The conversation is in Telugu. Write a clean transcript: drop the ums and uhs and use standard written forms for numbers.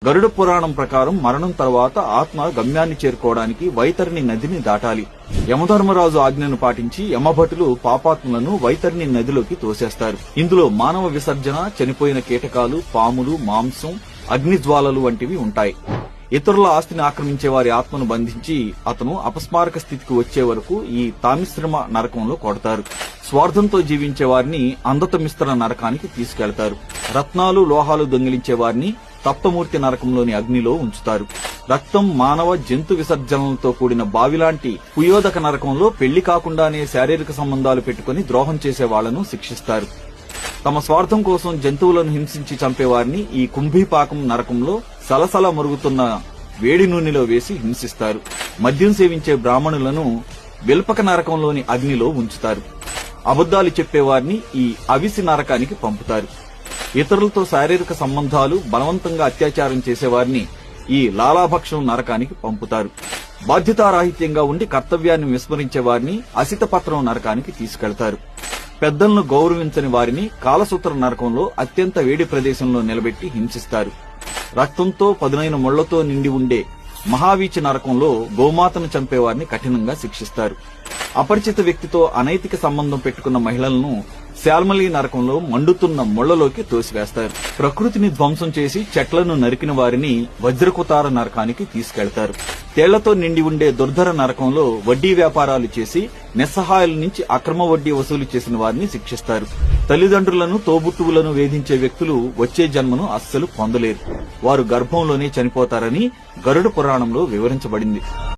గరుడ పురాణం ప్రకారం మరణం తర్వాత ఆత్మ గమ్యాన్ని చేరుకోవడానికి వైతరిణి నదిని దాటాలి. యమధర్మరాజు ఆజ్ఞను పాటించి యమభటులు పాపాత్ములను వైతరిణి నదిలోకి తోసేస్తారు. ఇందులో మానవ విసర్జన, చనిపోయిన కీటకాలు, పాములు, మాంసం, అగ్నిజ్వాలలు వంటివి ఉంటాయి. ఇతరుల ఆస్తిని ఆక్రమించే వారి ఆత్మను బంధించి అతను అపస్మారక స్థితికి వచ్చే వరకు ఈ తామిశ్రమ నరకంలో కొడతారు. స్వార్థంతో జీవించే వారిని అందతమిశ్ర నరకానికి తీసుకెళ్తారు. రత్నాలు, లోహాలు దొంగిలించే వారిని తప్తమూర్తి నరకంలోని అగ్నిలో ఉంచుతారు. రక్తం, మానవ, జంతు విసర్జనలతో కూడిన బావిలాంటి పుయోదక నరకంలో పెళ్లి కాకుండానే శారీరక సంబంధాలు పెట్టుకుని ద్రోహం చేసే వాళ్లను శిక్షిస్తారు. తమ స్వార్థం కోసం జంతువులను హింసించి చంపేవారిని ఈ కుంభీపాకం నరకంలో సలసల మరుగుతున్న వేడి నూనెలో వేసి హింసిస్తారు. మద్యం సేవించే బ్రాహ్మణులను విల్పక నరకంలోని అగ్నిలో ఉంచుతారు. అబద్దాలు చెప్పేవారిని ఈ అవిసి నరకానికి పంపుతారు. ఇతరులతో శారీరక సంబంధాలు, బలవంతంగా అత్యాచారం చేసేవారిని ఈ లాలాభక్షం నరకానికి పంపుతారు. బాధ్యతారాహిత్యంగా ఉండి కర్తవ్యాన్ని విస్మరించే వారిని అసితపత్రం నరకానికి తీసుకెళ్తారు. పెద్దలను గౌరవించని వారిని కాలసూత్ర నరకంలో అత్యంత వేడి ప్రదేశంలో నిలబెట్టి హింసిస్తారు. రక్తంతో, పదునైన ముళ్లతో నిండి ఉండే మహావీచి నరకంలో గోమాతను చంపేవారిని కఠినంగా శిక్షిస్తారు. అపరిచిత వ్యక్తితో అనైతిక సంబంధం పెట్టుకున్న మహిళలను శాల్మలి నరకంలో మండుతున్న ముళ్లలోకి తోసివేస్తారు. ప్రకృతిని ధ్వంసం చేసి చెట్లను నరికిన వారిని వజ్రకుతార నరకానికి తీసుకెళ్తారు. తేళ్లతో నిండి ఉండే దుర్ధర నరకంలో వడ్డీ వ్యాపారాలు చేసి నిస్సహాయుల నుంచి అక్రమ వడ్డీ వసూలు చేసిన వారిని శిక్షిస్తారు. తల్లిదండ్రులను, తోబుట్టువులను వేధించే వ్యక్తులు వచ్చే జన్మను అస్సలు పొందలేరు. వారు గర్భంలోనే చనిపోతారని గరుడ పురాణంలో వివరించబడింది.